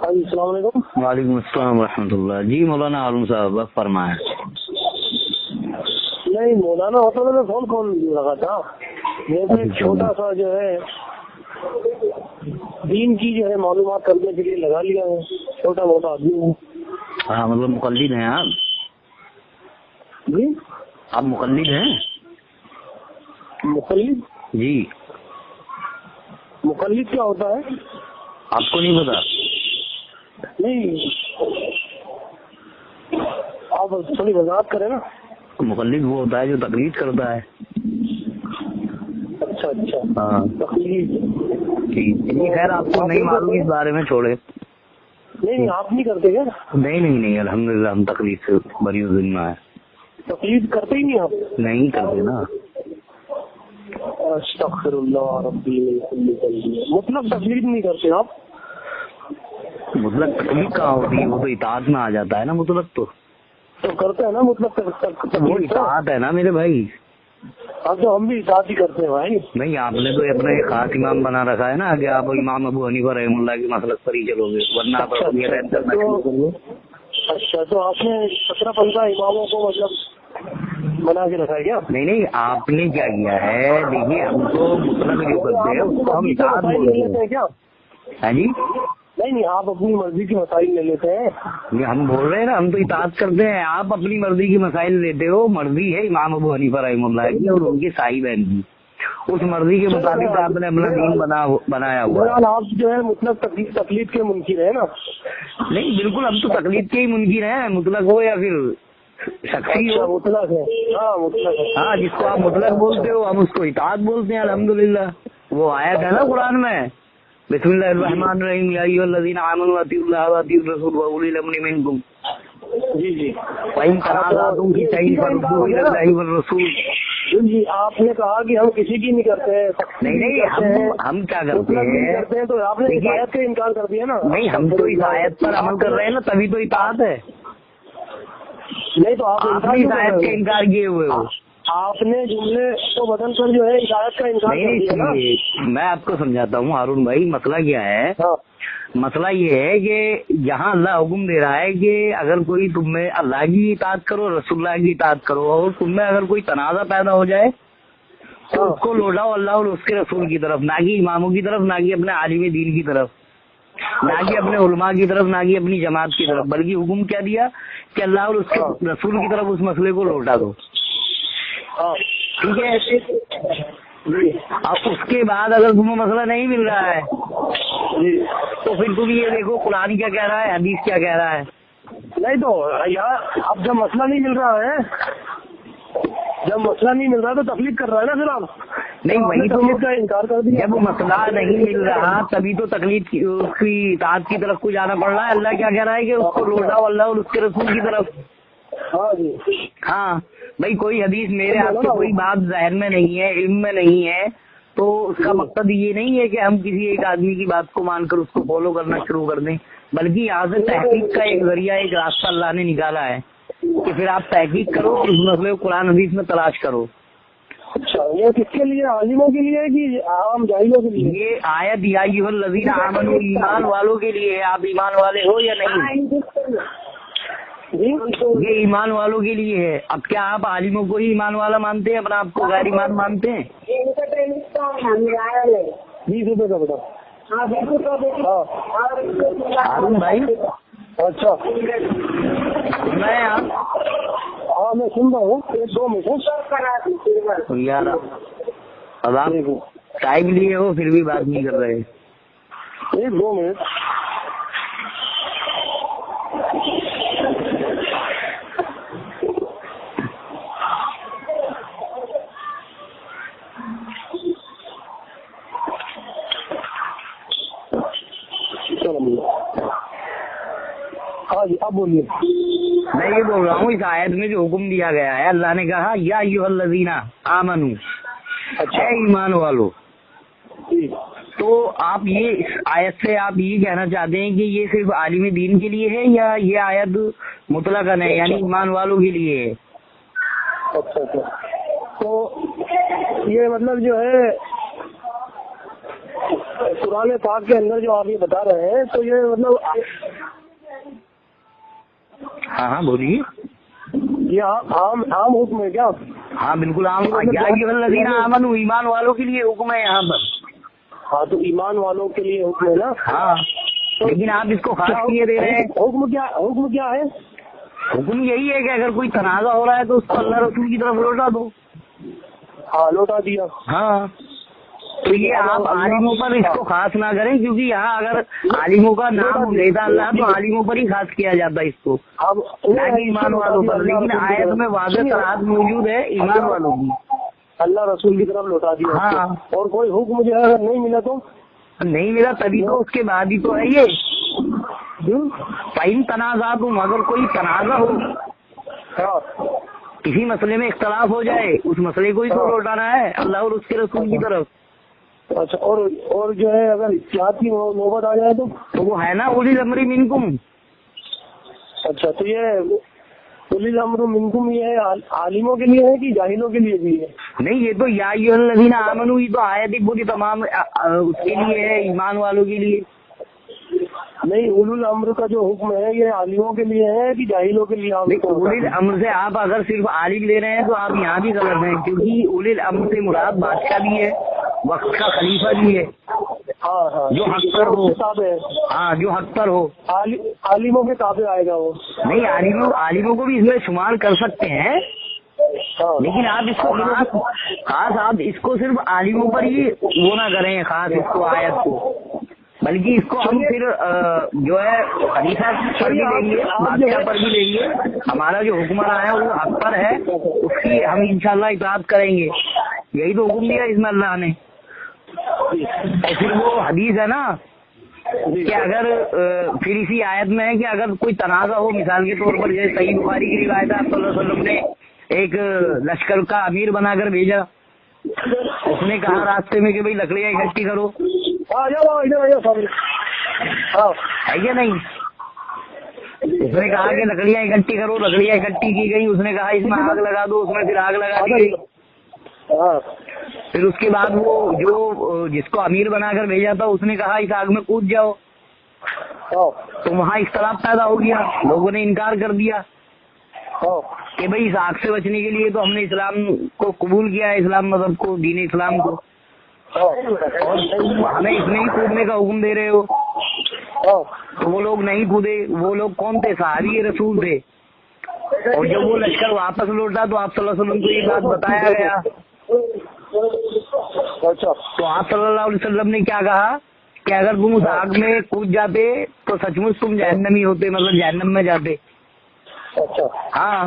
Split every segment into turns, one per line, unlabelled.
ہاں جی السلام علیکم.
وعلیکم السلام ورحمۃ اللہ. جی مولانا ہارون صاحب فرمائیں.
نہیں مولانا ہوتا تو میں فون لگا تھا. میں ایک چھوٹا سا جو ہے دین کی جو ہے معلومات کرنے کے لیے لگا لیا ہے. چھوٹا موٹا آدمی ہوں.
ہاں مطلب مقلد ہیں آپ؟
جی
آپ مقلد ہیں؟
مقلد؟
جی.
مقلد کیا ہوتا ہے؟
آپ کو نہیں پتا؟
نہیں آپ تھوڑی وضاحت کریں نا.
مقلد وہ ہوتا ہے جو تقلید کرتا ہے.
اچھا اچھا.
ہاں
تقلید.
جی خیر آپ کو نہیں معلوم اس بارے میں چھوڑے.
نہیں آپ نہیں کرتے کیا؟
نہیں الحمدللہ ہم تقلید سے بری ذمہ ہے.
تقلید کرتے ہی نہیں آپ؟
نہیں کرتے نا.
استغفر اللہ ربی. مطلب تقلید نہیں کرتے آپ؟
مطلب تقلید کہاں ہوتی ہے؟ وہ تو اطاعت میں آ جاتا ہے نا. مطلب تو
کرتے ہیں نا. مطلب
وہ اطاعت ہے نا میرے بھائی.
اب تو ہم بھی اطاعت ہی کرتے ہیں بھائی.
نہیں آپ نے تو اپنا ایک خاص امام بنا رکھا ہے نا کہ آپ امام ابو حنیفہ رحمہ اللہ کی مسلک پر ہی چلو گے, ورنہ آپ
اچھا تو آپ نے 17-15 اماموں کو مطلب بنا کے رکھا ہے کیا؟
نہیں آپ نے کیا کیا ہے دیکھیے ہم تو مطلب جو کرتے ہیں اس کو ہم اطاعت بولتے ہیں
کیا.
ہاں جی
نہیں آپ اپنی مرضی کے مسائل لے لیتے ہیں.
ہم بول رہے ہیں نا ہم تو اطاعت کرتے ہیں. آپ اپنی مرضی کی مسائل لیتے ہو. مرضی ہے امام ابو حنیفہ رحمہ اللہ کی اور ان کی صاحب بہن کی. اس مرضی کے مطابق آپ نے اپنا دین بنایا ہوا ہے.
آپ جو ہے مطلب تقلید کے منکر ہے نا؟
نہیں بالکل ہم تو تقلید کے ہی منکر ہیں. مطلق ہو یا پھر شخصی ہو.
مطلق ہے.
ہاں جس کو آپ مطلق بولتے ہو ہم اس کو اطاعت بولتے ہیں الحمدللہ. وہ آیت ہے نا قرآن میں بسم اللہ الرحمن الرحیم یا ایھا الذین آمنوا اطیعوا اللہ واطیعوا الرسول واولی الامر منکم.
جی
وَإِن تَنَازَعْتُمْ فِي شَيْءٍ فَرُدُّوهُ إِلَى اللَّهِ وَالرَّسُولِ.
جی آپ نے کہا کہ ہم کسی کی نہیں کرتے ہیں.
نہیں ہم کیا کرتے ہیں
تو آپ نے ہدایت کا انکار کر دیا نا.
نہیں ہم تو ہدایت پر عمل کر رہے ہیں نا تبھی تو اطاعت ہے.
نہیں تو آپ
ہدایت کا انکار کیے ہوئے ہو.
آپ نے جملے کو بدل کر جو ہے ہدایت کا انکار کر دیا نا.
میں آپ کو سمجھاتا ہوں ہارون بھائی. مسئلہ کیا ہے؟ مسئلہ یہ ہے کہ جہاں اللہ حکم دے رہا ہے کہ اگر کوئی تم میں اللہ کی اطاعت کرو رسول اللہ کی اطاعت کرو اور تم میں اگر کوئی تنازع پیدا ہو جائے تو اس کو لوٹاؤ اللہ اور اس کے رسول کی طرف, نہ کہ اماموں کی طرف, نہ کہ اپنے عالم دین کی طرف, نہ کہ اپنے علماء کی طرف, نہ کہ اپنی جماعت کی طرف. بلکہ حکم کیا دیا کہ اللہ اور اس کے رسول کی طرف اس مسئلے کو لوٹا دو. ٹھیک ہے. اب اس کے بعد اگر تمہیں مسئلہ نہیں مل رہا ہے تو پھر تم یہ دیکھو قرآن کیا کہہ رہا ہے, حدیث کیا کہہ رہا ہے.
نہیں تو یار اب جب مسئلہ نہیں مل رہا ہے تو تقلید کر رہا ہے نا پھر آپ.
نہیں وہی تو
کا انکار کر دیا.
جب مسئلہ نہیں مل رہا تبھی تو تقلید کی اطاعت کی طرف کو جانا پڑ رہا ہے. اللہ کیا کہہ رہا ہے کہ اس کو لوٹاؤ اللہ اور اس کے رسول کی طرف. ہاں بھائی کوئی حدیث میرے آپ سے کوئی بات ذہن میں نہیں ہے, علم میں نہیں ہے, تو اس کا مقصد یہ نہیں ہے کہ ہم کسی ایک آدمی کی بات کو مان کر اس کو فالو کرنا شروع کر دیں. بلکہ یہاں سے تحقیق کا ایک ذریعہ ایک راستہ اللہ نے نکالا ہے کہ پھر آپ تحقیق کرو اور اس مسئلے کو قرآن حدیث میں تلاش کرو.
اچھا یہ کس کے لیے؟ عالموں کے لیے کہ عام جاہلوں کے لیے؟
یہ آیت یا ایھا الذین آمنوا ایمان والوں کے لیے ہے. آپ ایمان والے ہو یا نہیں؟ یہ ایمان والوں کے لیے ہے. اب کیا آپ عالموں کو ہی ایمان والا مانتے ہیں, اپنا آپ کو غیر ایمان مانتے ہیں؟
20 روپے کا بیٹا.
ہارون بھائی
اچھا
میں
ہاں میں سن رہا ہوں. 1-2 منٹ
یار اب آپ ٹائم لیے ہو پھر بھی بات نہیں کر رہے.
1-2 منٹ. ہاں جی اب بولیے.
میں یہ بول رہا ہوں اس آیت میں جو حکم دیا گیا ہے اللہ نے کہا یا ایھا الذین آمنوا, اچھا ایمان والو. تو آپ یہ اس آیت سے آپ یہ کہنا چاہتے ہیں کہ یہ صرف عالم دین کے لیے ہے یا یہ آیت مطلقاً ہے یعنی ایمان والوں کے لیے ہے؟
اچھا تو یہ مطلب جو ہے قرآن پاک کے اندر جو آپ یہ بتا رہے ہیں تو یہ مطلب
ہاں ہاں بولیے.
یہ عام حکم ہے کیا؟
ہاں بالکل عام. الذین آمنوا ایمان والوں کے لیے حکم ہے یہاں پر.
ہاں تو ایمان والوں کے لیے حکم ہے نا.
ہاں لیکن آپ اس کو خاص کیے دے رہے ہیں.
حکم کیا ہے؟
حکم یہی ہے کہ اگر کوئی تنازع ہو رہا ہے تو اس کو اللہ رسول کی طرف لوٹا دو.
ہاں لوٹا دیا.
ہاں تو یہ آپ عالموں پر اس کو خاص نہ کریں کیونکہ یہاں اگر عالموں کا نام لیتا اللہ تو عالموں پر ہی خاص کیا جاتا ہے اس کو, نہ کہ ایمان والوں پر. لیکن آیت میں واضح صراحت موجود ہے ایمان والوں کی.
اللہ رسول کی طرف لوٹا دیا.
ہاں
اور کوئی حکم جو ہے اگر نہیں ملا تو
نہیں ملا تبھی تو اس کے بعد ہی تو ہے یہ فَإِن تَنَازَعْتُمْ. اگر کوئی تنازع ہو, کسی مسئلے میں اختلاف ہو جائے, اس مسئلے کو ہی تو لوٹانا ہے اللہ اور اس کے رسول کی طرف.
اچھا اور جو ہے اگر اجتہاد کی نوبت آ جائے تو
وہ ہے نا اولی الامر منکم.
اچھا تو یہ اولی الامر منکم یہ ہے عالموں کے لیے ہے کہ جاہلوں کے لیے بھی ہے؟
نہیں یہ تو یا ایھا الذین آمنوا یہ تو آیت ہی پوری تمام اس کے لیے ہے, ایمان والوں کے لیے.
نہیں اولو الامر کا جو حکم ہے یہ عالموں کے لیے ہے کہ جاہلوں کے لیے؟
اولی الامر سے آپ اگر صرف عالم لے رہے ہیں تو آپ یہاں بھی غلط ہیں کیونکہ اولی الامر سے مراد بادشاہ بھی ہے, وقت کا خلیفہ بھی ہے, جو حق پر ہو. ہاں جو حق پر ہو.
عالموں کے تابع آئے گا وہ. نہیں
عالموں کو بھی اس میں شمار کر سکتے ہیں لیکن آپ اس کو خاص آپ اس کو صرف عالموں پر ہی وہ نہ کریں خاص اس کو آیت کو, بلکہ اس کو ہم پھر جو ہے خلیفہ پر بھی لیں گے, بادشاہ پر بھی لیں گے. ہمارا جو حکمراں ہے وہ حق پر ہے, اس کی ہم انشاءاللہ اطاعت کریں گے. یہی تو حکم دیا اس میں اللہ نے. اور پھر وہ حدیث ہے نا کہ اگر پھر اسی آیت میں ہے کہ اگر کوئی تنازع ہو, مثال کے طور پر جیسے صحیح بخاری کی روایت ہے, آپ صلی اللہ علیہ وسلم نے ایک لشکر کا امیر بنا کر بھیجا. اس نے کہا راستے میں کہ بھائی لکڑیاں اکٹھی کرو, ہے کیا نہیں؟ اس نے کہا کہ لکڑیاں اکٹھی کرو, لکڑیاں اکٹھی کی گئی. اس نے کہا اس میں آگ لگا دو, اس میں پھر آگ لگا دی گئی. پھر اس کے بعد وہ جو جس کو امیر بنا کر بھیجا تھا اس نے کہا اس آگ میں کود جاؤ, تو وہاں اختلاف پیدا ہو گیا. لوگوں نے انکار کر دیا کہ بھئی اس آگ سے بچنے کے لیے تو ہم نے اسلام کو قبول کیا ہے, اسلام مذہب کو, دین اسلام کو, اور ہمیں اس میں ہی کودنے کا حکم دے رہے ہو. تو وہ لوگ نہیں کودے. وہ لوگ کون تھے؟ صحابی رسول تھے. اور جب وہ لشکر واپس لوٹا تو آپ صلی اللہ علیہ وسلم کو یہ بات بتایا گیا. تو آپ صلی اللہ علیہ وسلم نے کیا کہا کہ اگر تم اس آگ میں کود جاتے تو سچ مچ تم جہنمی ہوتے, مطلب جہنم میں جاتے. ہاں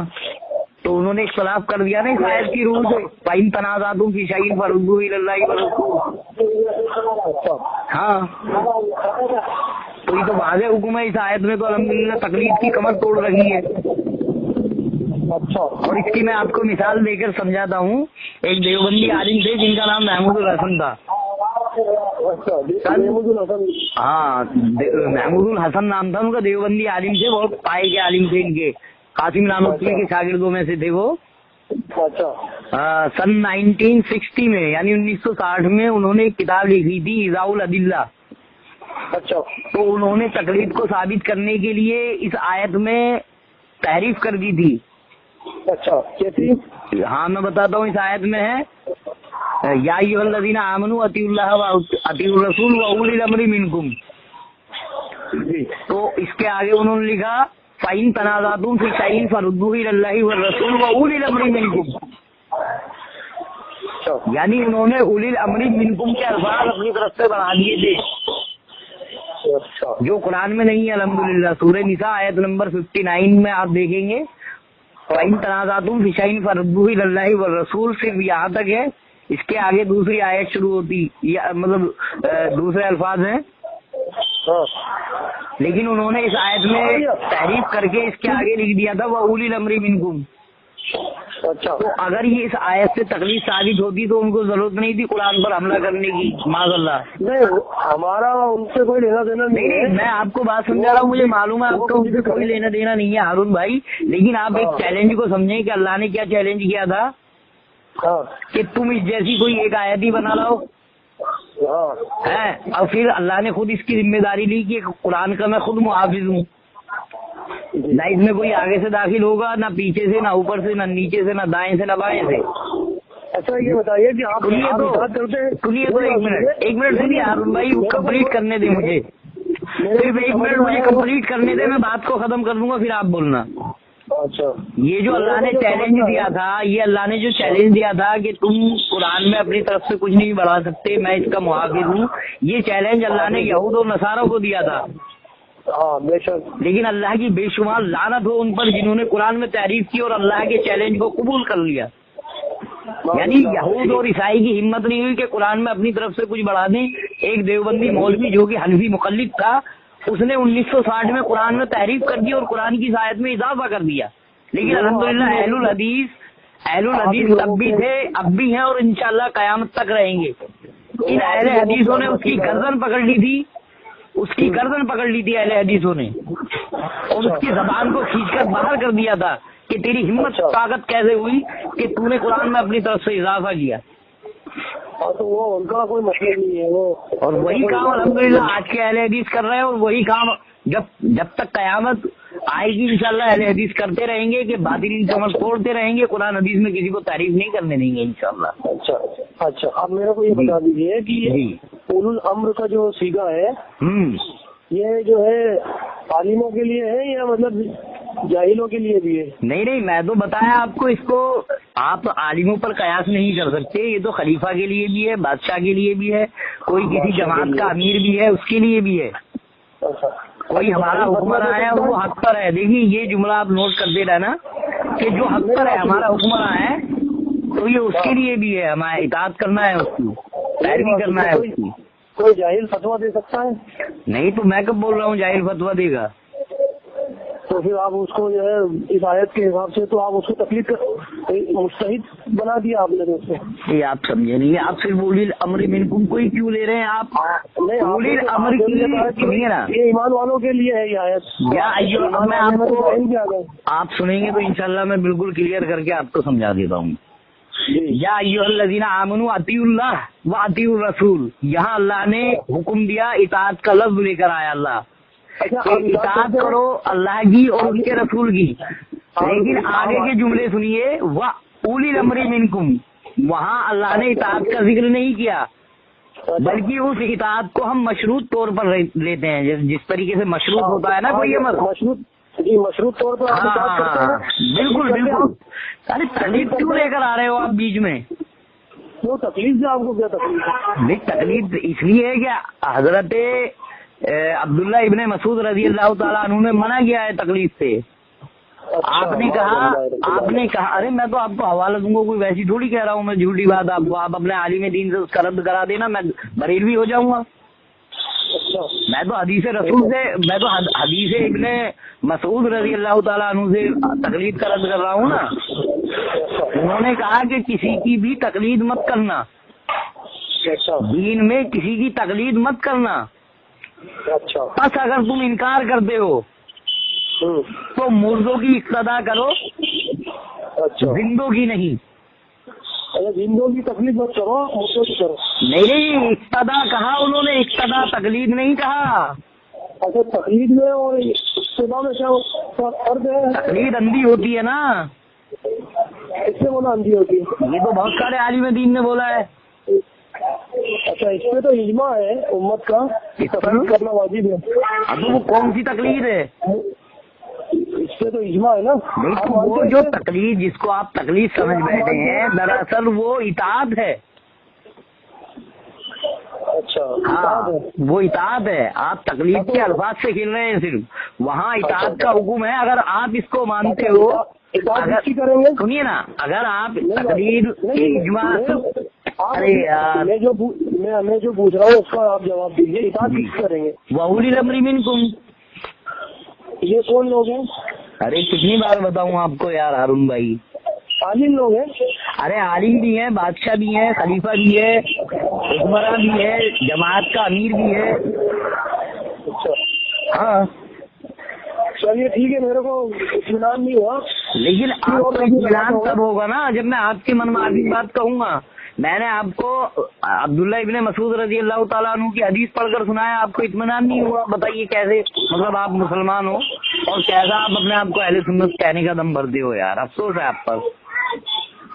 تو انہوں نے اختلاف کر دیا نا اس آیت کی روح سے, فَإِن تَنَازَعْتُمْ فِي شَيْءٍ فَرُدُّوهُ إِلَى اللَّهِ وَالرَّسُولِ. ہاں تو یہ تو واضح حکم ہے اس آیت میں. تو الحمدللہ تقلید کی کمر توڑ رہی ہے. اور اس کی میں آپ کو مثال دے کر سمجھاتا ہوں. ایک دیوبندی عالم تھے جن کا نام محمود الحسن تھا. ہاں محمود الحسن نام تھا ان کا. دیوبندی عالم تھے, بہت پائے کے عالم تھے. ان کے قاسم نانوتوی کے شاگردوں میں سے تھے وہ. سن 1960 میں یعنی 1960 میں انہوں نے ایک کتاب لکھی تھی ایذاء الادلہ. تو انہوں نے تقلید کو ثابت کرنے کے لیے اس آیت میں تحریف کر دی تھی. ہاں میں بتاتا ہوں. اس آیت میں ہے یا ایھا الذین آمنوا اطیعوا اللہ واطیعوا الرسول واولی الامر منکم. تو اس کے آگے انہوں نے لکھا فَإِن تَنَازَعْتُمْ فِي شَيْءٍ فَرُدُّوهُ إِلَى اللَّهِ وَالرَّسُولِ وَأُولِي الْأَمْرِ مِنكُمْ. یعنی انہوں نے اولی الامر منکم کے الفاظ اپنی طرف سے بنا دیے تھے جو قرآن میں نہیں ہے. الحمدللہ سورہ نساء آیت نمبر 59 میں آپ دیکھیں گے فَإِن تَنَازَعْتُمْ فِي شَيْءٍ فَرُدُّوهُ إِلَى اللَّهِ وَالرَّسُولِ صرف یہاں تک ہے. اس کے آگے دوسری آیت شروع ہوتی, یا مطلب دوسرے الفاظ ہیں, لیکن انہوں نے اس آیت میں تحریف کر کے اس کے آگے لکھ دیا تھا وَأُولِي الْأَمْرِ مِنْكُمْ. تو اگر یہ اس آیت سے تقلید ثابت ہوتی تو ان کو ضرورت نہیں تھی قرآن پر حملہ کرنے کی, معاذ اللہ.
نہیں ہمارا ان سے کوئی لینا دینا
نہیں. میں آپ کو بات سمجھا رہا ہوں, مجھے معلوم ہے آپ کا ان سے کوئی لینا دینا نہیں ہے ہارون بھائی. لیکن آپ ایک چیلنج کو سمجھیں کہ اللہ نے کیا چیلنج کیا تھا کہ تم اس جیسی کوئی ایک آیت ہی بنا لاؤ. ہے، اور پھر اللہ نے خود اس کی ذمہ داری لی کہ قرآن کا میں خود محافظ ہوں، نہ اس میں کوئی آگے سے داخل ہوگا، نہ پیچھے سے، نہ اوپر سے، نہ نیچے سے، نہ دائیں سے، نہ بائیں سے۔
اچھا یہ بتائیے کہ آپ
سنیے تو ایک منٹ سنیے ہارون بھائی، کمپلیٹ کرنے دیں مجھے، صرف ایک منٹ مجھے کمپلیٹ کرنے دیں، میں بات کو ختم کر دوں گا پھر آپ بولنا۔
اچھا
یہ جو اللہ نے چیلنج دیا تھا، یہ اللہ نے جو چیلنج دیا تھا کہ تم قرآن میں اپنی طرف سے کچھ نہیں بڑھا سکتے، میں اس کا محافظ ہوں، یہ چیلنج اللہ نے یہود اور نصاروں کو دیا تھا۔
بے شک،
لیکن اللہ کی بے شمار لعنت ہو ان پر جنہوں نے قرآن میں تعریف کی اور اللہ کے چیلنج کو قبول کر لیا۔ یعنی یہود اور عیسائی کی ہمت نہیں ہوئی کہ قرآن میں اپنی طرف سے کچھ بڑھا دیں۔ ایک دیوبندی مولوی جو کہ حنفی مقلد تھا، اس نے 1960 میں قرآن میں تحریف کر دی اور قرآن کی آیت میں اضافہ کر دیا، لیکن الحمدللہ اہل الحدیث تب بھی تھے، اب بھی ہیں، اور انشاءاللہ قیامت تک رہیں گے۔ ان اہل حدیثوں نے اس کی گردن پکڑ لی تھی، اہل حدیثوں نے، اور اس کی زبان کو کھینچ کر باہر کر دیا تھا کہ تیری ہمت طاقت کیسے ہوئی کہ تو نے قرآن میں اپنی طرف سے اضافہ کیا۔
تو وہ ان کا کوئی مطلب نہیں ہے، وہ
اور وہی کام الحمدللہ آج کے اہل حدیث کر رہے ہیں، اور وہی کام جب تک قیامت آئے گی انشاءاللہ اہل حدیث کرتے رہیں گے کہ باطل سمجھ توڑتے رہیں گے، قرآن حدیث میں کسی کو تعریف نہیں کرنے دیں گے انشاءاللہ۔
اچھا اب میرے کو یہ بتا دیجیے کہ اولو الامر کا جو صیغہ ہے یہ جو ہے عالموں کے لیے ہے یا مطلب جاہلوں کے لیے بھی ہے؟
نہیں، میں تو بتایا آپ کو، اس کو آپ عالموں پر قیاس نہیں کر سکتے، یہ تو خلیفہ کے لیے بھی ہے، بادشاہ کے لیے بھی ہے، کوئی کسی جماعت کا امیر بھی ہے اس کے لیے بھی ہے، کوئی ہمارا حکمراں ہے اور وہ حق پر ہے۔ دیکھیے یہ جملہ آپ نوٹ کرتے رہنا کہ جو حق پر ہے ہمارا حکمراں ہے تو یہ اس کے لیے بھی ہے، ہمیں اطاعت کرنا ہے، اس کی پیروی کرنا ہے اس کی۔
کوئی جاہل فتویٰ دے سکتا ہے؟
نہیں تو میں کب بول رہا ہوں جاہل فتویٰ دے گا؟
تو پھر آپ اس کو جو ہے اس آیت کے حساب سے تو آپ اس کو تکلیف کر مجتہد بنا دیا آپ نے تو اس کو۔
یہ آپ سمجھے نہیں، آپ صرف اولی الامر منکم کوئی کیوں لے رہے ہیں آپ؟ اولی الامر کی نا،
یہ ایمان والوں کے لیے ہے یہ آیت۔
میں آپ سنیں گے تو انشاءاللہ میں بالکل کلیئر کر کے آپ کو سمجھا دیتا ہوں۔ یا ایھا الذین آمنوا اطیعوا اللہ واطیعوا الرسول، یہاں اللہ نے حکم دیا، اطاعت کا لفظ لے کر آیا اللہ کہ اطاعت کرو اللہ کی اور اس کے رسول کی، لیکن آگے کے جملے سنیے، وَأُولِي الْأَمْرِ مِنْكُمْ، وہاں اللہ نے اطاعت کا ذکر نہیں کیا، بلکہ اس اطاعت کو ہم مشروط طور پر لیتے ہیں، جس طریقے سے مشروط ہوتا ہے نا کوئی عمل،
مشروط طور پر
بالکل۔ ارے تکلیف کیوں لے کر آ رہے ہو آپ بیچ میں؟
کیوں تکلیف سے آپ کو کیا تکلیف ہے؟
نہیں تکلیف اس لیے ہے کہ حضرت عبداللہ ابن مسعود رضی اللہ تعالیٰ عنہ نے منع کیا ہے تکلیف سے۔ آپ نے کہا ارے میں تو آپ کو حوالہ دوں گا، کوئی ویسی تھوڑی کہہ رہا ہوں میں جھوٹی بات آپ کو، آپ اپنے عالم دین سے اس کا رد کرا دینا، میں بریلوی ہو جاؤں گا۔ میں تو حدیث ابن مسعود رضی اللہ تعالیٰ عنہ سے تقلید کا رد کر رہا ہوں نا۔ انہوں نے کہا کہ کسی کی بھی تقلید مت کرنا، دین میں کسی کی تقلید مت کرنا، بس اگر تم انکار کرتے ہو تو مردوں کی اقتدا کرو، زندوں کی نہیں۔
زندوں کی تقلید مت کرو، مردوں کی کرو۔
نہیں اقتدا کہا انہوں نے، اقتدا تقلید نہیں کہا۔
اچھا تقلید میں اور اتباع میں کیا فرق ہے؟
تقلید اندھی ہوتی ہے نا۔
اس سے بولا اندھی ہوتی ہے؟
یہ تو بہت سارے عالم دین نے بولا ہے۔
اچھا اس میں تو اجماع ہے امت کا تقلید کرنا واجب ہے۔
اب وہ کون سی تقلید ہے؟
اس سے تو اجماع ہے نا۔
نہیں تو وہ جو تقلید جس کو آپ تقلید سمجھ بیٹھے ہیں دراصل وہ اطاعت ہے۔
اچھا
ہاں وہ اطاعت ہے، آپ تقلید کے الفاظ سے کھیل رہے ہیں صرف، وہاں اطاعت کا حکم ہے۔ اگر آپ اس کو مانتے ہو، سنیے نا، اگر آپ تقلید اجماع، ارے یار
میں جو پوچھ رہا ہوں اس کا آپ جواب دیجیے، اطاعت کس کریں گے؟
وَأُولِي الْأَمْرِ مِنْكُمْ،
یہ کون لوگ ہیں؟
ارے کتنی بار بتاؤں آپ کو یار ہارون بھائی،
عالم لوگ ہیں۔
ارے عالم بھی ہیں، بادشاہ بھی ہیں، خلیفہ بھی ہے، حکمراں بھی ہے، جماعت کا امیر بھی ہے۔
اچھا
ہاں
چلیے ٹھیک ہے، میرے کو اطمینان نہیں ہوا،
لیکن آپ کو اطمینان تب ہوگا نا جب میں آپ کے من میں آدمی بات کہوں گا میں نے آپ کو عبداللہ ابن مسعود رضی اللہ تعالیٰ عنہ کی حدیث پڑھ کر سنایا، آپ کو اطمینان نہیں ہوا؟ بتائیے کیسے مطلب آپ مسلمان ہو اور کیسا آپ اپنے آپ کو اہل سنت کہنے کا دم بھرتے ہو یار، افسوس ہے آپ پر۔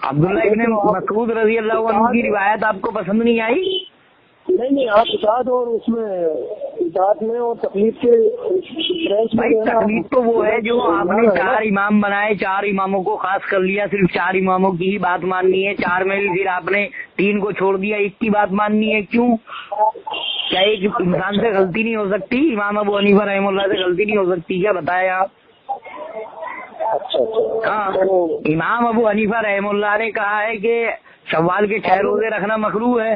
عبداللہ ابن مسعود رضی اللہ عنہ کی روایت آپ کو پسند نہیں آئی؟
نہیں، آپ اطاعت اور اس میں اطاعت میں اور تکلیف کے
بھائی تکلیف تو وہ ہے جو آپ نے 4 امام بنائے، 4 اماموں کو خاص کر لیا، صرف 4 اماموں کی ہی بات ماننی ہے، 4 میں بھی پھر آپ نے 3 کو چھوڑ دیا، 1 کی بات ماننی ہے، کیوں؟ کیا ایک انسان سے غلطی نہیں ہو سکتی؟ امام ابو حنیفہ رحمہ اللہ سے غلطی نہیں ہو سکتی کیا؟ بتائیں آپ۔ ہاں، امام ابو حنیفہ رحمہ اللہ نے کہا ہے کہ شوال کے 6 روزے رکھنا مکروہ ہے،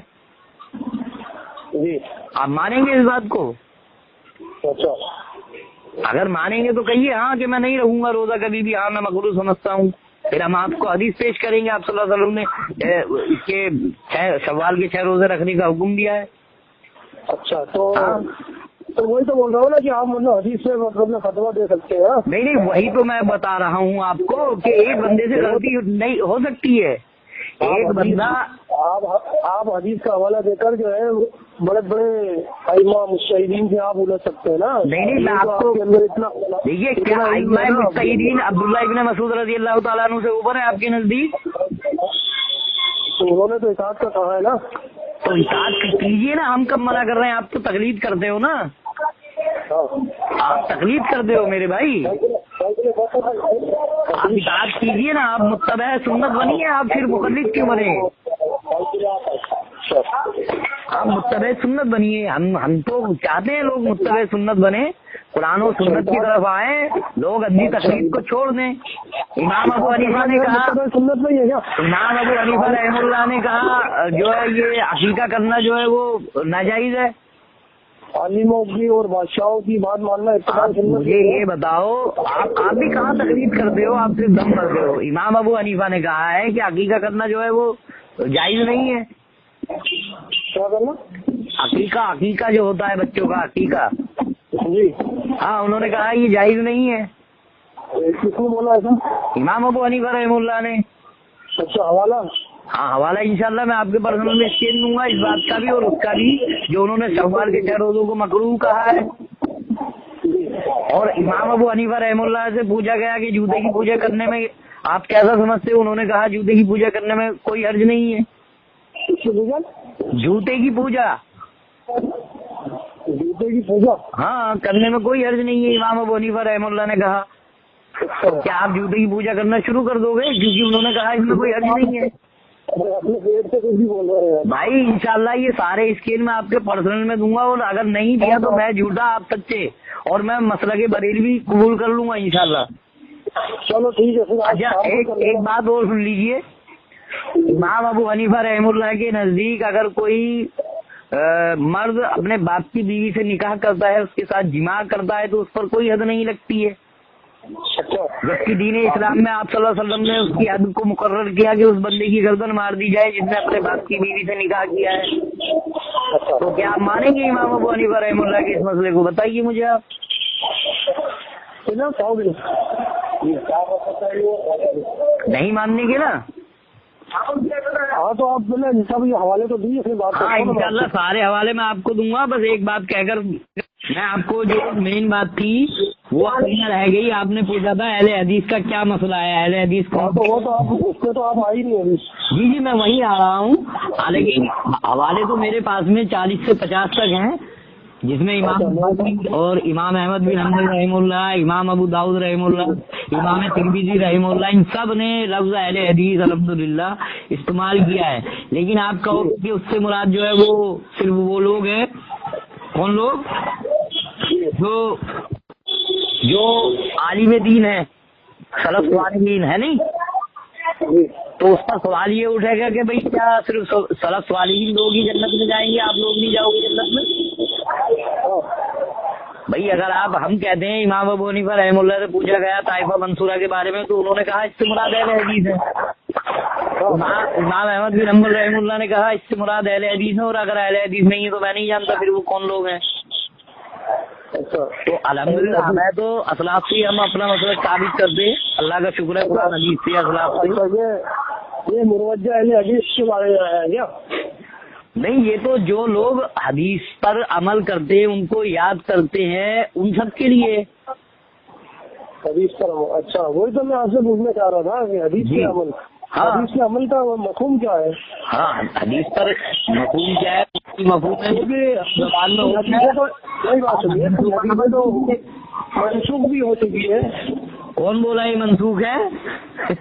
آپ مانیں گے اس بات کو؟
اچھا،
اگر مانیں گے تو کہیے ہاں کہ میں نہیں رہوں گا روزہ کبھی بھی، ہاں میں مکروہ سمجھتا ہوں، پھر ہم آپ کو حدیث پیش کریں گے، آپ صلی اللہ علیہ وسلم نے اس کے شوال کے 6 روزے رکھنے کا حکم دیا ہے۔
اچھا، تو وہی تو بول رہا ہوں نا کہ آپ مطلب حدیث سے مطلب فتویٰ دے سکتے ہیں۔
نہیں، وہی تو میں بتا رہا ہوں آپ کو کہ ایک بندے سے غلطی نہیں ہو سکتی ہے، ایک بندہ
آپ حدیث کا حوالہ دے کر جو ہے بڑے بڑے ائمہ مجتہدین سے آپ الجھ سکتے ہیں نا۔
نہیں، میں آپ کو دیکھیے کیا ائمہ مجتہدین عبداللہ ابن مسعود رضی اللہ تعالیٰ عنہ سے اوپر ہے آپ کے نزدیک؟
تو انہوں نے تو اطاعت کا کہا ہے نا،
تو اطاعت کیجیے نا، ہم کب منع کر رہے ہیں؟ آپ تو تقلید کرتے ہو نا، آپ تقلید کرتے ہو میرے بھائی، آپ اطاعت کیجیے نا، آپ متبع سنت بنیے، آپ پھر مقلد کیوں بنے؟ آپ متبع سنت بنیے، ہم تو چاہتے ہیں لوگ متبع سنت بنے، قرآن و سنت کی طرف آئیں، لوگ ادنی تقلید کو چھوڑ دیں۔ امام ابو حنیفہ نے کہا،
سنت نہیں ہے کیا؟
امام ابو حنیفہ رحمہ اللہ نے کہا جو ہے یہ عقیقہ کرنا جو ہے وہ ناجائز ہے۔
عالموں کی اور بادشاہوں کی بات ماننا
مجھے یہ بتاؤ، آپ بھی کہاں تقلید کرتے ہو؟ آپ صرف دم کرتے ہو۔ امام ابو حنیفہ نے کہا ہے کہ عقیقہ کرنا جو ہے وہ جائز نہیں ہے۔
کیا کرنا؟
عقیقہ جو ہوتا ہے بچوں کا عقیقہ،
جی
ہاں، انہوں نے کہا یہ جائز نہیں ہے۔
کس نے بولا ایسا؟
امام ابو حنیفہ رحمہ اللہ نے۔
اچھا، حوالہ؟
ہاں، حوالہ انشاءاللہ میں آپ کے پرسنل میں اسکین دوں گا، اس بات کا بھی اور اس کا بھی، جو انہوں نے شوال کے 6 روزوں کو مکروہ کہا ہے۔ اور امام ابو حنیفہ رحمہ اللہ سے پوچھا گیا کہ جوتے کی پوجا کرنے میں آپ کیسا سمجھتے ہو؟ انہوں نے کہا جوتے کی پوجا کرنے میں کوئی حرج نہیں ہے۔ جوتے کی پوجا،
جوتے کی پوجا
ہاں، کرنے میں کوئی حرج نہیں ہے، امام ابو حنیفہ رحمہ اللہ نے کہا۔ کیا آپ جوتے کی پوجا کرنا شروع کر دو گے کیونکہ انہوں نے کہا اس میں کوئی حرج نہیں ہے؟ بھائی انشاءاللہ یہ سارے اسکیل میں آپ کے پرسنل میں دوں گا، اور اگر نہیں دیا تو میں جھوٹا آپ سچے، اور میں مسلک بریلوی قبول کر لوں گا انشاءاللہ۔
چلو ٹھیک ہے۔
اچھا، ایک بات اور سن لیجئے، امام ابو حنیفہ رحمہ اللہ کے نزدیک اگر کوئی مرد اپنے باپ کی بیوی سے نکاح کرتا ہے، اس کے ساتھ جماع کرتا ہے، تو اس پر کوئی حد نہیں لگتی ہے، جبکہ دین اسلام میں آپ صلی اللہ علیہ وسلم نے اس کی حد کو مقرر کیا کہ اس بندے کی گردن مار دی جائے جس نے اپنے باپ کی بیوی سے نکاح کیا ہے۔ تو کیا آپ مانیں گے امام ابو حنیفہ رحمہ اللہ کے اس مسئلے کو؟ بتائیے مجھے آپ۔ نہیں ماننے کے نا؟
ہاں، تو آپ سب یہ حوالے تو دیے، پھر بات
ہاں انشاءاللہ سارے حوالے میں آپ کو دوں گا، بس ایک بات کہہ کر میں آپ کو جو مین بات تھی وہ رہ گئی، آپ نے پوچھا تھا اہل حدیث کا کیا مسئلہ ہے، اہل حدیث کو
وہ تو آپ اس پہ تو آپ آ ہی نہیں ابھی۔
جی میں وہیں آ رہا ہوں، حالانکہ حوالے تو میرے پاس میں 40 سے 50 تک ہیں، جس میں امام اور امام احمد بن حنبل رحمہ اللہ، امام ابو داؤد رحمہ اللہ، امام ترمذی رحمہ اللہ، ان سب نے لفظ اہل حدیث الحمدللہ استعمال کیا ہے۔ لیکن آپ کہو کہ اس سے مراد جو ہے وہ صرف وہ لوگ ہیں، کون لوگ؟ جو عالم دین ہے، سلف صالحین ہے نہیں؟ تو اس پر سوال یہ اٹھے گا کہ بھئی کیا صرف سلف صالحین لوگ ہی جنت میں جائیں گے، آپ لوگ نہیں جاؤ گے جنت میں؟ بھئی اگر ہم کہتے ہیں امام ابو حنیفہ رحمہ اللہ سے پوچھا گیا طائفہ منصورہ کے بارے میں تو انہوں نے کہا اس سے مراد اہل حدیث ہے، امام احمد بن حنبل رحمہ اللہ نے کہا اس سے مراد اہل حدیث ہے، اور اگر اہل حدیث نہیں ہے تو میں نہیں جانتا پھر وہ کون لوگ ہیں۔ تو الحمدللہ میں تو اسلاف سے ہم اپنا مسئلہ ثابت کرتے ہیں، اللہ کا شکر ہے قرآن حدیث سے اسلاف سے۔
یہ مروجہ اہل حدیث کے بارے میں آیا ہے کیا؟
نہیں، یہ تو جو لوگ حدیث پر عمل کرتے ہیں ان کو یاد کرتے ہیں ان سب کے لیے
حدیث پر عمل. اچھا وہی تو میں آپ سے پوچھنا چاہ رہا تھا کہ حدیث کے عمل، حدیث کے عمل کا مفہوم کیا ہے؟
ہاں، حدیث پر مفہوم کیا ہے؟ مفہوم ہے
کوئی بات سنیے، حدیثیں تو منسوخ بھی ہو چکی ہے.
کون بولا یہ منسوخ ہے؟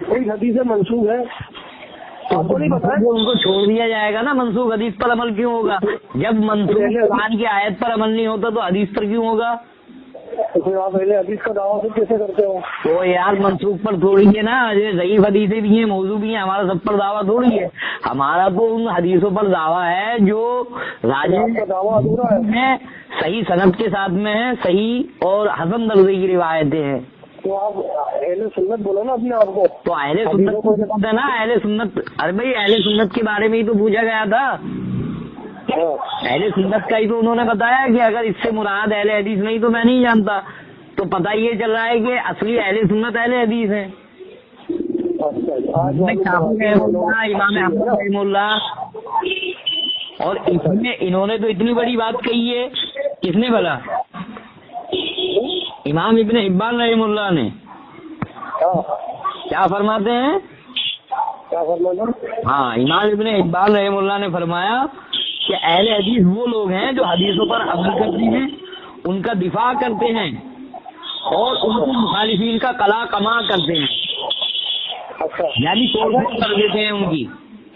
کوئی حدیثیں منسوخ ہے آپ کو نہیں پتا؟
ان کو چھوڑ دیا جائے گا نا. منسوخ حدیث پر عمل کیوں ہوگا؟ جب منسوخ قرآن کی آیت پر عمل نہیں ہوتا تو حدیث پر کیوں ہوگا؟
تو پھر آپ پہلے حدیث کا دعویٰ پھر کیسے کرتے ہو؟
تو یار منسوخ پر تھوڑی ہے نا، یہ ضعیف حدیثیں بھی ہیں، موضوع بھی ہیں، ہمارا سب پر دعویٰ تھوڑی ہے. ہمارا تو ان حدیثوں پر دعویٰ ہے جو راجہ
کا دعویٰ ادھورا ہے،
صحیح سند کے ساتھ میں ہے، صحیح اور حسن درجے کی روایتیں ہیں.
تو آپ اہل سنت بولو نا اپنے آپ کو.
تو اہل سنت کو ہے نا، اہل سنت. ارے بھائی اہل سنت کے بارے میں ہی تو پوچھا گیا تھا. اہل سنت کا ہی تو انہوں نے بتایا کہ اگر اس سے مراد اہل حدیث نہیں تو میں نہیں جانتا. تو پتہ یہ چل رہا ہے کہ اصلی اہل سنت اہل حدیث ہیں. امام احمد رحمہ اللہ، اور انہوں نے تو اتنی بڑی بات کہی ہے. کس نے بولا؟ امام ابن حبان رحمہ اللہ نے. کیا فرماتے ہیں؟ ہاں، امام ابن حبان رحمہ اللہ نے فرمایا کہ اہل حدیث وہ لوگ ہیں جو حدیثوں پر عمل کرتے ہیں، ان کا دفاع کرتے ہیں اور ان کو مخالفین کا قلا کما کرتے ہیں. یعنی کوشش کر دیتے ہیں ان کی.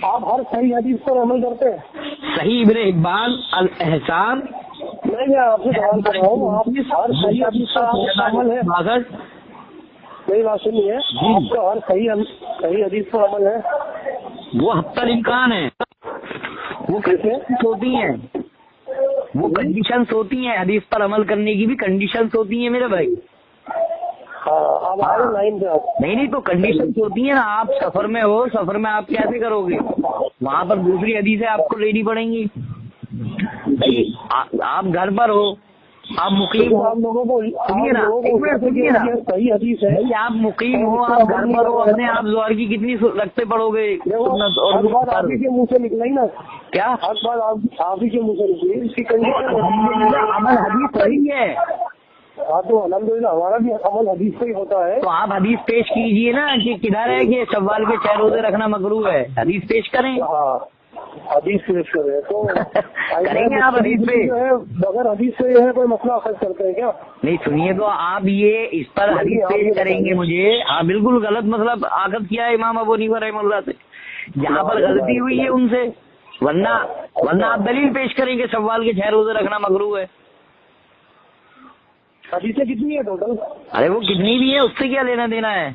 آپ ہر صحیح حدیث پر عمل کرتے ہیں؟
صحیح ابن حبان الاحسان.
میں آپ سے سوال کر رہا ہوں، آپ ہر صحیح حدیث پر عمل ہے؟ میری بات سنیے، آپ کا ہر صحیح حدیث پر عمل ہے؟
وہ حتی الامکان ہے. وہ کنڈیشنز ہوتی ہیں، وہ کنڈیشنز ہوتی ہیں. حدیث پر عمل کرنے کی بھی کنڈیشنز ہوتی ہیں میرے بھائی. نہیں تو کنڈیشنز ہوتی ہیں نا. آپ سفر میں ہو، سفر میں آپ کیسے کرو گے؟ وہاں پر دوسری حدیثیں آپ کو لینی پڑیں گی. آپ گھر پر ہو، آپ مقیم ہو، سنیے نا،
صحیح حدیث ہے.
آپ مقیم ہو، آپ گھر پر ہو، اپنے آپ ظہر کی کتنی رکھتے پڑو گے؟
آپ ہی کے منہ سے نکلا ہی نا.
کیا
ہر بات آپ ہی کے منہ سے نکلی، اس کی کنڈیشن
عمل حدیث صحیح ہے.
ہاں تو الحمدللہ ہمارا بھی عمل حدیث سے ہی ہوتا ہے.
تو آپ حدیث پیش کیجئے نا کہ کدھر ہے کہ شوال کے 6 روزے رکھنا مکروہ ہے. حدیث پیش کریں.
ہاں حدیث پیش کریں تو
کریں گے آپ حدیث پہ.
اگر حدیث سے ہے کوئی مسئلہ اخذ کرتے ہیں کیا؟
نہیں سنیے، تو آپ یہ اس پر حدیث پیش کریں گے مجھے. ہاں بالکل غلط مطلب آخذ کیا ہے امام ابو حنیفہ رحمہ اللہ سے، جہاں پر غلطی ہوئی ہے ان سے. ورنہ آپ دلیل پیش کریں گے شوال کے 6 روزے رکھنا مکروہ ہے.
حدیثیں کتنی ہے ٹوٹل؟
ارے وہ کتنی بھی ہے اس سے کیا لینا دینا ہے؟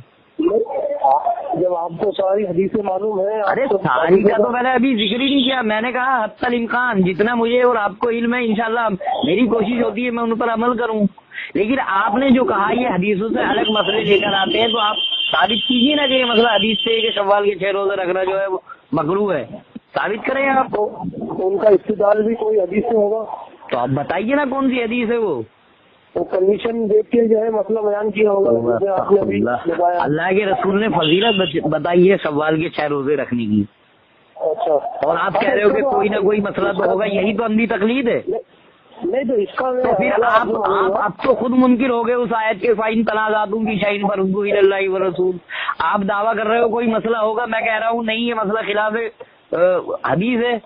جب آپ کو ساری حدیثیں معلوم ہے.
ارے ساری کا تو میں نے ابھی ذکر ہی نہیں کیا. میں نے کہا حتی الامکان جتنا مجھے اور آپ کو علم ہے انشاءاللہ میری کوشش ہوتی ہے میں ان پر عمل کروں. لیکن آپ نے جو کہا یہ حدیثوں سے الگ مسئلے لے کر آتے ہیں، تو آپ ثابت کیجیے نا کہ یہ مسئلہ حدیث سے کہ شوال کے 6 روزے رکھنا جو ہے وہ مکروہ ہے. ثابت کریں آپ.
ان کا استدلال بھی کوئی حدیث سے ہوگا
تو آپ بتائیے نا کون سی حدیث ہے وہ
کنڈیشن دیکھ کے جو ہے مسئلہ بیان کیا ہوگا.
اللہ کے رسول نے فضیلت بتائی ہے شوال کے 6 روزے رکھنے کی.
اچھا،
اور آپ کہہ رہے ہو کہ کوئی نہ کوئی مسئلہ تو ہوگا. یہی تو اندھی تقلید ہے.
نہیں تو اس کا
تو پھر آپ اب تو خود منکر ہو گئے اس آیت کے فائن تنازعتم فی شیء فردوہ الی اللہ والرسول. آپ دعویٰ کر رہے ہو کوئی مسئلہ ہوگا، میں کہہ رہا ہوں نہیں یہ مسئلہ خلاف حدیث ہے.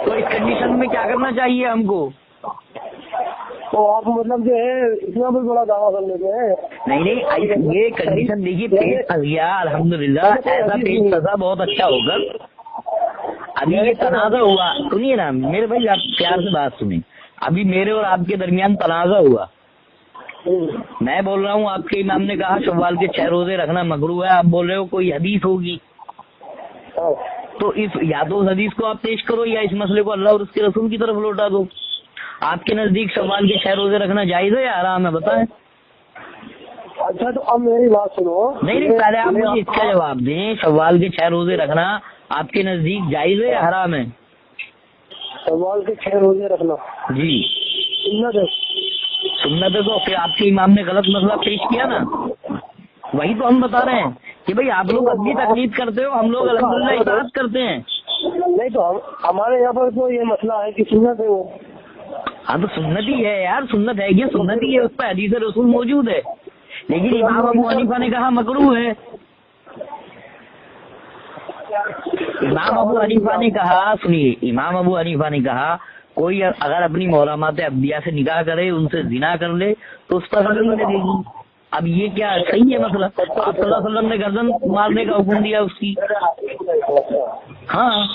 تو اس کنڈیشن میں کیا کرنا چاہیے ہم کو؟
تو آپ مطلب جو ہے اتنا بھی بڑا دعویٰ کر لیتے ہیں.
نہیں یہ کنڈیشن دیکھیے پیش کیا الحمدللہ ایسا پیش کرا بہت اچھا ہوگا. ابھی یہ تنازع ہوا، سنیے نا میرے بھائی آپ پیار سے بات سنیں. ابھی میرے اور آپ کے درمیان تنازع ہوا. میں بول رہا ہوں آپ کے امام نے کہا شوال کے 6 روزے رکھنا مکروہ ہے. آپ بول رہے ہو کوئی حدیث ہوگی. تو یا تو اس حدیث کو آپ پیش کرو یا اس مسئلے کو اللہ اور اس کے رسول کی طرف لوٹا دو. آپ کے نزدیک شوال کے 6 روزے رکھنا جائز ہے یا حرام ہے بتائیں.
اچھا تو اب میری بات سنو.
نہیں پہلے آپ مجھے اس کا جواب دیں. شوال کے 6 روزے رکھنا آپ کے نزدیک جائز ہے یا حرام ہے؟
شوال کے 6 روزے رکھنا
جی
سنت ہے.
سنت ہے. تو پھر آپ کے امام نے غلط مسئلہ پیش کیا نا. وہی تو ہم بتا رہے ہیں کہ بھائی آپ لوگ اپنی تقلید کرتے ہو، ہم لوگ الحمدللہ اطاعت کرتے ہیں.
نہیں تو ہمارے یہاں پر تو یہ مسئلہ ہے کہ سنت ہے وہ.
ہاں تو سنت ہی ہے یار، سنت ہے کیا؟ سنت ہی ہے، اس پہ حدیث رسول موجود ہے. لیکن امام ابو حنیفہ نے کہا مکروہ ہے. امام ابو حنیفہ نے کہا، سنیے، امام ابو حنیفہ نے کہا کوئی اگر اپنی محرمات ابدیہ سے نکاح کرے، ان سے زنا کر لے تو اس پر حد ملے گی. اب یہ کیا صحیح ہے مسئلہ؟ آپ صلی اللہ علیہ وسلم نے گردن مارنے کا حکم دیا اس کی. ہاں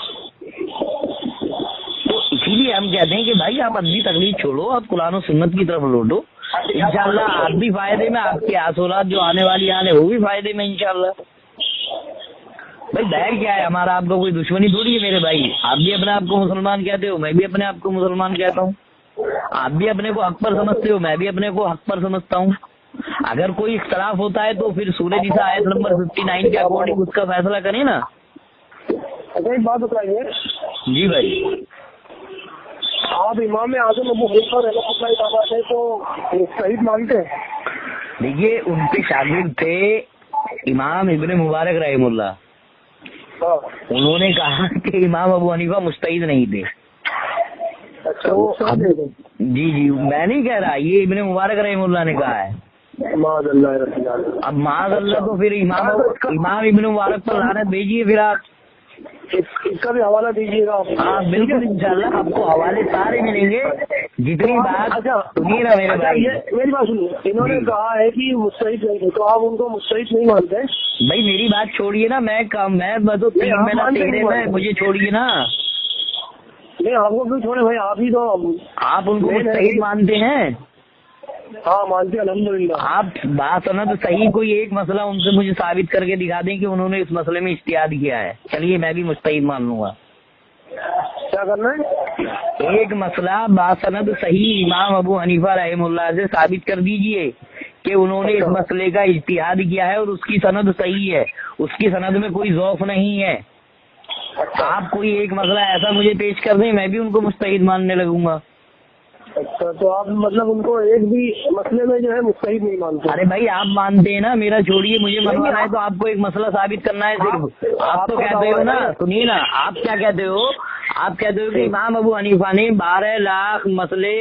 تو اسی لیے ہم کہتے ہیں کہ بھائی آپ اپنی تقلید چھوڑو، آپ قرآن و سنت کی طرف لوٹو. انشاءاللہ آپ بھی فائدے میں، آپ کے آسولات جو آنے والی آنے وہ بھی فائدے میں انشاءاللہ. بھائی بہر کیا ہے ہمارا؟ آپ کو کوئی دشمنی تھوڑی ہے میرے بھائی. آپ بھی اپنے آپ کو مسلمان کہتے ہو، میں بھی اپنے آپ کو مسلمان کہتا ہوں. آپ بھی اپنے کو حق پر سمجھتے ہو، میں بھی اپنے کو حق پر سمجھتا ہوں. اگر کوئی اختلاف ہوتا ہے تو پھر سورہ نساء آیت نمبر 59 کے اکارڈنگ اس کا فیصلہ کریں نا.
اچھا ایک بات بتائیے.
جی بھائی.
آپ امام اعظم ابو حنیفہ رحمۃ اللہ تعالیٰ کو صحیح مانتے ہیں؟
دیکھیے ان کے شاگرد تھے امام ابن مبارک رحم اللہ. انہوں نے کہا کہ امام ابو حنیفہ مجتہد نہیں تھے. جی جی میں نہیں کہہ رہا، یہ ابن مبارک رحم اللہ نے کہا ہے.
معاذ اللہ.
اب معاذ اللہ تو پھر امام ابن مبارک پر لعنت بھیجیے. پھر آپ
اس کا بھی حوالہ دیجیے گا.
ہاں بالکل انشاءاللہ آپ کو حوالے سارے ملیں گے. جتنی بات سنیے نا میرے بھائی،
میری بات سنیے. انہوں نے کہا ہے کہ مجتہد نہیں تھے، تو آپ ان کو مجتہد نہیں مانتے؟
بھائی میری بات چھوڑیے نا، میں تو تین مہینہ تیرے میں، مجھے چھوڑیے نا.
نہیں آپ کو کیوں چھوڑے بھائی؟ آپ ہی تو
آپ ان کو مجتہد مانتے ہیں.
ہاں مانتے الحمدللہ.
آپ بات سنا تو صحیح، کوئی ایک مسئلہ ان سے مجھے ثابت کر کے دکھا دیں کہ انہوں نے اس مسئلے میں اجتہاد کیا ہے. چلیے میں بھی مجتہد مان لوں گا.
کیا کرنا ہے؟
ایک مسئلہ باسند صحیح امام ابو حنیفہ رحم اللہ سے ثابت کر دیجئے کہ انہوں نے اس مسئلے کا اجتہاد کیا ہے اور اس کی سند صحیح ہے، اس کی سند میں کوئی ضعف نہیں ہے. آپ کوئی ایک مسئلہ ایسا مجھے پیش کر دیں، میں بھی ان کو مجتہد ماننے لگوں گا.
اچھا تو آپ مطلب ان کو ایک بھی مسئلے میں جو ہے مجتہد نہیں مانتے؟
ارے بھائی آپ مانتے ہیں نا، میرا چھوڑیے، مجھے منوانا ہے تو آپ کو ایک مسئلہ ثابت کرنا ہے صرف. آپ تو کہتے ہو نا، سنیے نا، آپ کیا کہتے ہو؟ آپ کہتے ہو کہ امام ابو حنیفہ نے 12 لاکھ مسئلے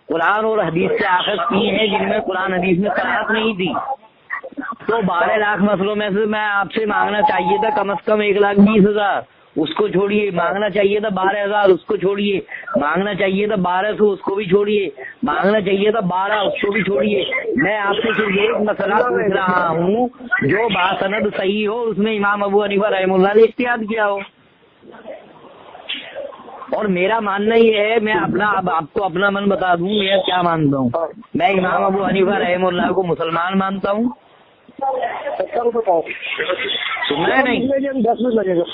قرآن اور حدیث سے اخذ کیے ہیں جن میں قرآن حدیث میں صراحت نہیں تھی. تو 12 لاکھ مسئلوں میں سے میں آپ سے مانگنا چاہیے تھا کم از کم 1,20,000. اس کو چھوڑیے. مانگنا چاہیے تھا 12,000، اس کو چھوڑیے. مانگنا چاہیے تھا 1,200، اس کو بھی چھوڑیے. مانگنا چاہیے تھا 12، اس کو بھی چھوڑیے. میں آپ سے صرف ایک مسئلہ پوچھ رہا ہوں جو باسند صحیح ہو، اس میں امام ابو حنیفہ رحم اللہ نے اجتہاد کیا ہو. اور میرا ماننا یہ ہے، میں اپنا اب آپ کو اپنا من بتا دوں میں کیا مانتا ہوں. میں امام ابو حنیفہ رحم اللہ کو مسلمان مانتا ہوں. سننا ہے نہیں؟
10 منٹ لگے گا.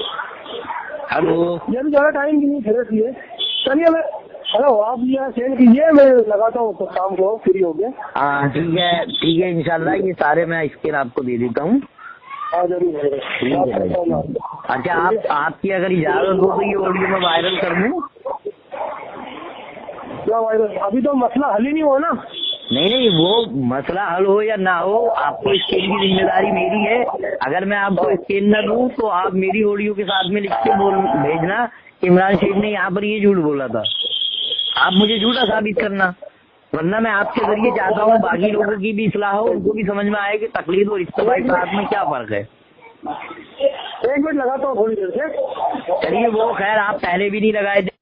ہلو
یہ بھی زیادہ ٹائم کی نہیں پھر لیے. چلیے میں ہلو آپ یہ سینڈ کیجیے، میں لگاتا ہوں تو شام کو فری ہو گیا.
ہاں ٹھیک ہے ٹھیک ہے انشاءاللہ یہ سارے میں اسکین آپ کو دے دیتا ہوں. اچھا آپ کی اگر اجازت ہو تو یہ آڈیو میں وائرل کر دوں؟
کیا وائرل؟ ابھی تو مسئلہ حل ہی نہیں ہوا نا.
نہیں وہ مسئلہ حل ہو یا نہ ہو، آپ کو اسکین کی ذمہ داری میری ہے. اگر میں آپ کو اسکین نہ دوں تو آپ میری آڈیو کے ساتھ میں لکھ کے بھیجنا عمران شیخ نے یہاں پر یہ جھوٹ بولا تھا. آپ مجھے جھوٹا ثابت کرنا، ورنہ میں آپ کے ذریعے چاہتا ہوں باقی لوگوں کی بھی اصلاح ہو، ان کو بھی سمجھ میں آئے کہ تقلید اور اتباع اطاعت میں کیا فرق ہے.
1 منٹ لگاتا ہوں تھوڑی دیر سے.
چلیے وہ خیر آپ پہلے بھی نہیں لگائے تھے.